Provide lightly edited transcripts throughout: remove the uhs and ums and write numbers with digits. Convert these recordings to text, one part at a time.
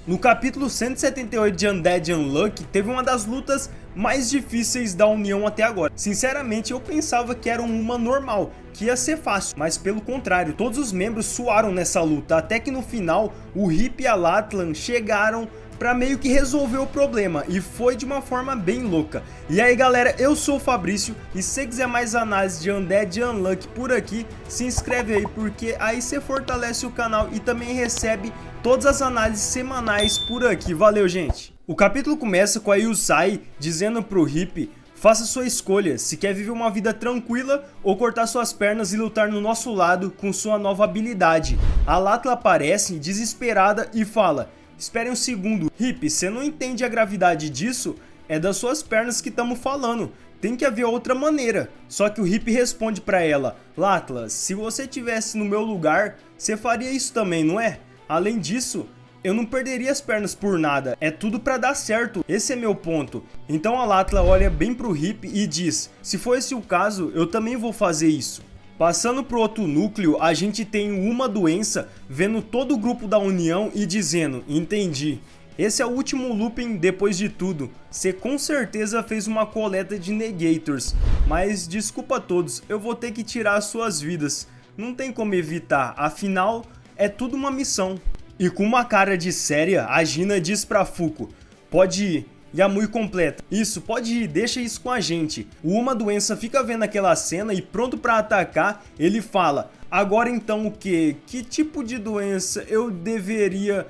No capítulo 178 de Undead Unluck, teve uma das lutas mais difíceis da União até agora. Sinceramente, eu pensava que era uma normal, que ia ser fácil, mas pelo contrário, todos os membros suaram nessa luta, até que no final, o Hip e a Latlan chegaram pra meio que resolver o problema, e foi de uma forma bem louca. E aí galera, eu sou o Fabrício, e se você quiser mais análise de Undead Unluck por aqui, se inscreve aí, porque aí você fortalece o canal e também recebe todas as análises semanais por aqui. Valeu, gente! O capítulo começa com a Yusai dizendo pro Hip: faça sua escolha, se quer viver uma vida tranquila ou cortar suas pernas e lutar no nosso lado com sua nova habilidade. A Latla aparece desesperada e fala: espere um segundo, Hip, você não entende a gravidade disso? É das suas pernas que estamos falando. Tem que haver outra maneira. Só que o Hip responde pra ela: Latla, se você estivesse no meu lugar, você faria isso também, não é? Além disso, eu não perderia as pernas por nada, é tudo pra dar certo, esse é meu ponto. Então a Latla olha bem pro Hip e diz: se for esse o caso, eu também vou fazer isso. Passando pro outro núcleo, a gente tem uma doença vendo todo o grupo da União e dizendo: entendi. Esse é o último looping depois de tudo. Você com certeza fez uma coleta de Negators, mas desculpa a todos, eu vou ter que tirar as suas vidas. Não tem como evitar, afinal é tudo uma missão. E com uma cara de séria, a Gina diz pra Fuko: pode ir. Yamui completa: isso, pode ir, deixa isso com a gente. O Uma Doença fica vendo aquela cena e pronto pra atacar, ele fala: agora então o que? Que tipo de doença eu deveria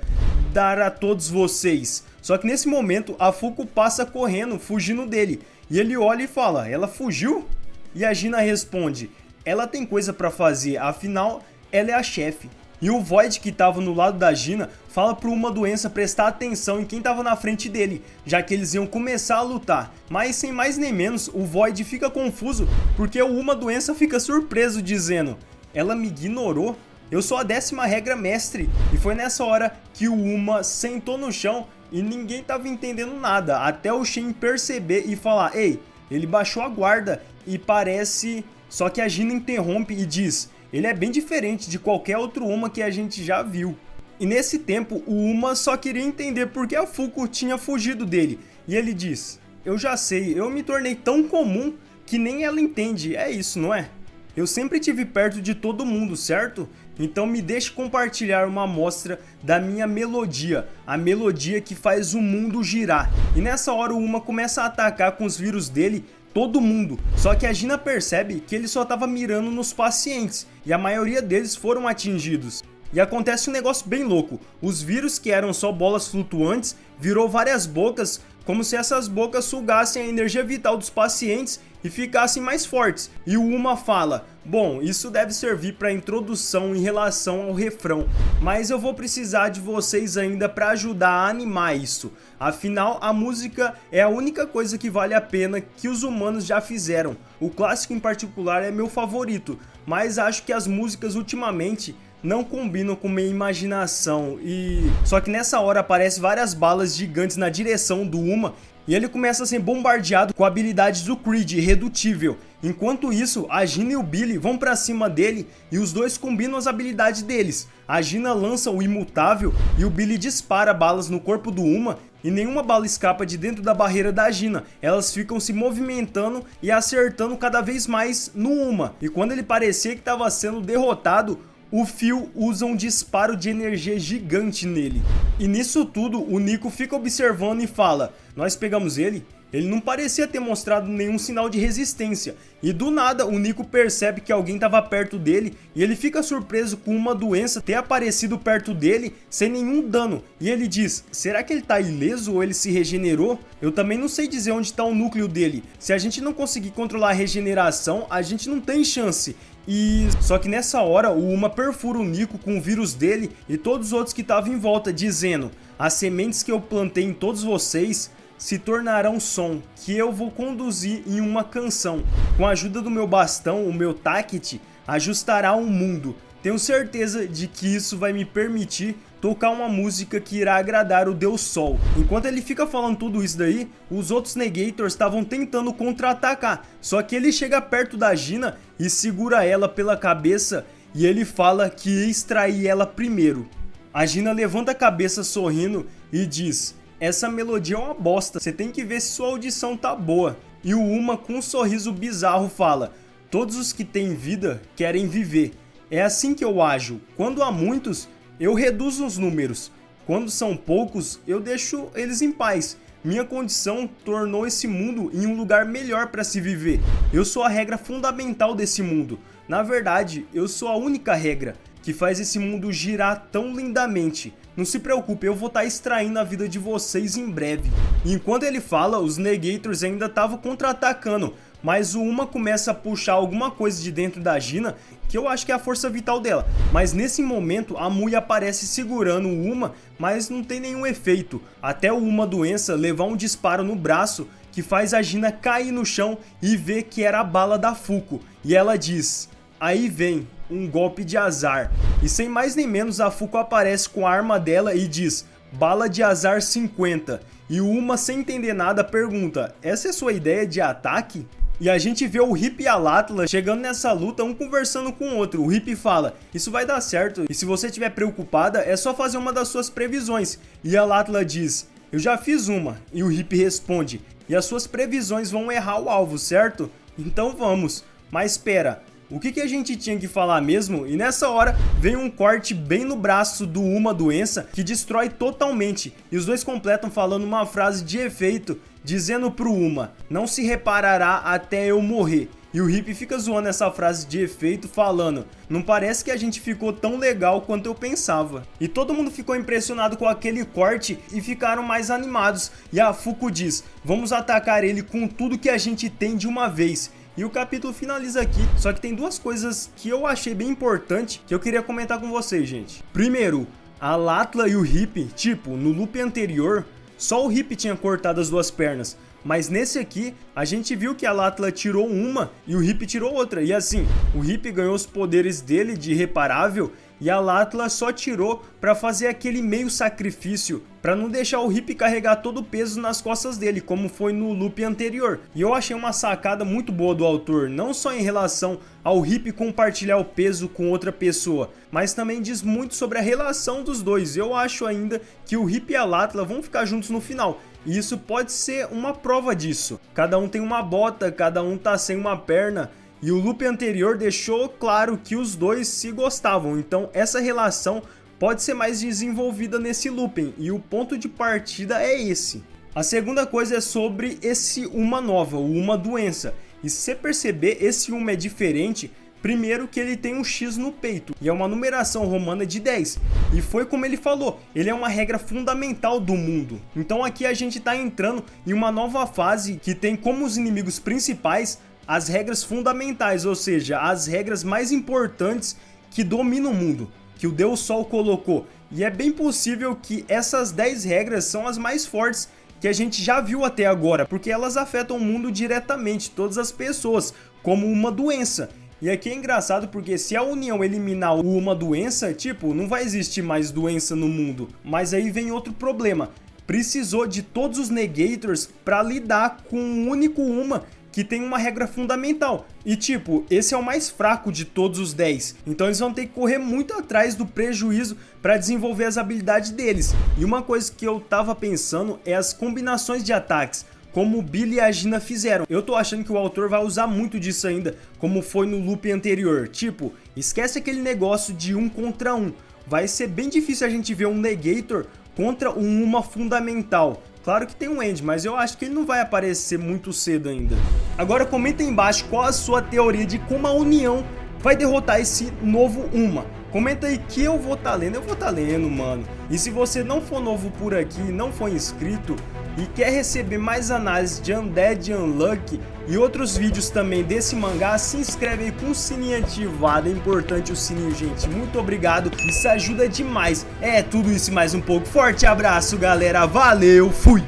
dar a todos vocês? Só que nesse momento a Fuko passa correndo, fugindo dele. E ele olha e fala: ela fugiu? E a Gina responde: ela tem coisa pra fazer, afinal ela é a chefe. E o Void, que estava no lado da Gina, fala pro Uma Doença prestar atenção em quem estava na frente dele, já que eles iam começar a lutar. Mas sem mais nem menos, o Void fica confuso, porque o Uma Doença fica surpreso dizendo: ela me ignorou? Eu sou a 10ª regra mestre. E foi nessa hora que o Uma sentou no chão e ninguém estava entendendo nada, até o Shen perceber e falar: ei, ele baixou a guarda e parece... Só que a Gina interrompe e diz: ele é bem diferente de qualquer outro Uma que a gente já viu. E nesse tempo, o Uma só queria entender por que a Fuko tinha fugido dele. E ele diz: eu já sei, eu me tornei tão comum que nem ela entende, é isso, não é? Eu sempre estive perto de todo mundo, certo? Então me deixe compartilhar uma amostra da minha melodia, a melodia que faz o mundo girar. E nessa hora o Uma começa a atacar com os vírus dele todo mundo, só que a Gina percebe que ele só estava mirando nos pacientes, e a maioria deles foram atingidos. E acontece um negócio bem louco: os vírus, que eram só bolas flutuantes, virou várias bocas, como se essas bocas sugassem a energia vital dos pacientes e ficassem mais fortes. E o Uma fala: bom, isso deve servir para introdução em relação ao refrão, mas eu vou precisar de vocês ainda para ajudar a animar isso. Afinal, a música é a única coisa que vale a pena que os humanos já fizeram. O clássico em particular é meu favorito, mas acho que as músicas ultimamente não combinam com minha imaginação. E só que nessa hora aparecem várias balas gigantes na direção do Uma e ele começa a ser bombardeado com habilidades do Creed, irredutível. Enquanto isso, a Gina e o Billy vão pra cima dele e os dois combinam as habilidades deles. A Gina lança o imutável e o Billy dispara balas no corpo do Uma e nenhuma bala escapa de dentro da barreira da Gina. Elas ficam se movimentando e acertando cada vez mais no Uma. E quando ele parecia que estava sendo derrotado, o Phil usa um disparo de energia gigante nele. E nisso tudo, o Nico fica observando e fala: nós pegamos ele? Ele não parecia ter mostrado nenhum sinal de resistência. E do nada, o Nico percebe que alguém estava perto dele e ele fica surpreso com Uma Doença ter aparecido perto dele sem nenhum dano. E ele diz: será que ele tá ileso ou ele se regenerou? Eu também não sei dizer onde está o núcleo dele. Se a gente não conseguir controlar a regeneração, a gente não tem chance. E só que nessa hora o Uma perfura o Nico com o vírus dele e todos os outros que estavam em volta, dizendo: as sementes que eu plantei em todos vocês se tornarão som, que eu vou conduzir em uma canção. Com a ajuda do meu bastão, o meu Taket ajustará o mundo. Tenho certeza de que isso vai me permitir tocar uma música que irá agradar o Deus Sol. Enquanto ele fica falando tudo isso daí, os outros Negators estavam tentando contra-atacar. Só que ele chega perto da Gina e segura ela pela cabeça e ele fala que ia extrair ela primeiro. A Gina levanta a cabeça sorrindo e diz: essa melodia é uma bosta, você tem que ver se sua audição tá boa. E o Uma, com um sorriso bizarro, fala: todos os que têm vida querem viver. É assim que eu ajo. Quando há muitos, eu reduzo os números. Quando são poucos, eu deixo eles em paz. Minha condição tornou esse mundo em um lugar melhor para se viver. Eu sou a regra fundamental desse mundo. Na verdade, eu sou a única regra que faz esse mundo girar tão lindamente. Não se preocupe, eu vou estar extraindo a vida de vocês em breve. E enquanto ele fala, os Negators ainda estavam contra-atacando, mas o Uma começa a puxar alguma coisa de dentro da Gina, que eu acho que é a força vital dela. Mas nesse momento, a Mui aparece segurando o Uma, mas não tem nenhum efeito. Até o Uma Doença levar um disparo no braço, que faz a Gina cair no chão e ver que era a bala da Fuko. E ela diz: aí vem um golpe de azar. E sem mais nem menos, a Fuko aparece com a arma dela e diz: bala de azar 50. E o Uma, sem entender nada, pergunta: essa é sua ideia de ataque? E a gente vê o Hip e a Latla chegando nessa luta, um conversando com o outro. O Hip fala: isso vai dar certo, e se você estiver preocupada, é só fazer uma das suas previsões. E a Latla diz: eu já fiz uma. E o Hip responde: e as suas previsões vão errar o alvo, certo? Então vamos. Mas espera, o que a gente tinha que falar mesmo? E nessa hora vem um corte bem no braço do Uma Doença que destrói totalmente. E os dois completam falando uma frase de efeito, dizendo pro Uma: não se reparará até eu morrer. E o Hip fica zoando essa frase de efeito falando: não parece que a gente ficou tão legal quanto eu pensava. E todo mundo ficou impressionado com aquele corte e ficaram mais animados. E a Fuko diz: vamos atacar ele com tudo que a gente tem de uma vez. E o capítulo finaliza aqui, só que tem duas coisas que eu achei bem importante que eu queria comentar com vocês, gente. Primeiro, a Latla e o Hip, tipo, no loop anterior, só o Hip tinha cortado as duas pernas. Mas nesse aqui, a gente viu que a Latla tirou uma e o Hip tirou outra. E assim, o Hip ganhou os poderes dele de irreparável e a Latla só tirou pra fazer aquele meio sacrifício, pra não deixar o Hip carregar todo o peso nas costas dele, como foi no loop anterior. E eu achei uma sacada muito boa do autor, não só em relação ao Hip compartilhar o peso com outra pessoa, mas também diz muito sobre a relação dos dois. Eu acho ainda que o Hip e a Latla vão ficar juntos no final. E isso pode ser uma prova disso. Cada um tem uma bota, cada um tá sem uma perna. E o loop anterior deixou claro que os dois se gostavam. Então essa relação pode ser mais desenvolvida nesse looping. E o ponto de partida é esse. A segunda coisa é sobre esse Uma nova, o Uma Doença. E se você perceber, esse Uma é diferente. Primeiro que ele tem um X no peito, e é uma numeração romana de 10. E foi como ele falou, ele é uma regra fundamental do mundo. Então aqui a gente está entrando em uma nova fase que tem como os inimigos principais as regras fundamentais, ou seja, as regras mais importantes que dominam o mundo, que o Deus Sol colocou. E é bem possível que essas 10 regras são as mais fortes que a gente já viu até agora, porque elas afetam o mundo diretamente, todas as pessoas, como uma doença. E aqui é engraçado porque se a União eliminar uma doença, tipo, não vai existir mais doença no mundo. Mas aí vem outro problema. Precisou de todos os Negators para lidar com um único Uma que tem uma regra fundamental. E tipo, esse é o mais fraco de todos os 10. Então eles vão ter que correr muito atrás do prejuízo para desenvolver as habilidades deles. E uma coisa que eu tava pensando é as combinações de ataques, como o Billy e a Gina fizeram. Eu tô achando que o autor vai usar muito disso ainda, como foi no loop anterior. Tipo, esquece aquele negócio de 1 contra 1. Vai ser bem difícil a gente ver um Negator contra um Uma fundamental. Claro que tem um End, mas eu acho que ele não vai aparecer muito cedo ainda. Agora comenta aí embaixo qual a sua teoria de como a União vai derrotar esse novo Uma. Comenta aí que eu vou estar lendo, mano. E se você não for novo por aqui, não for inscrito e quer receber mais análises de Undead Unluck e outros vídeos também desse mangá, se inscreve aí com o sininho ativado. É importante o sininho, gente. Muito obrigado, isso ajuda demais. É tudo isso e mais um pouco. Forte abraço, galera. Valeu, fui!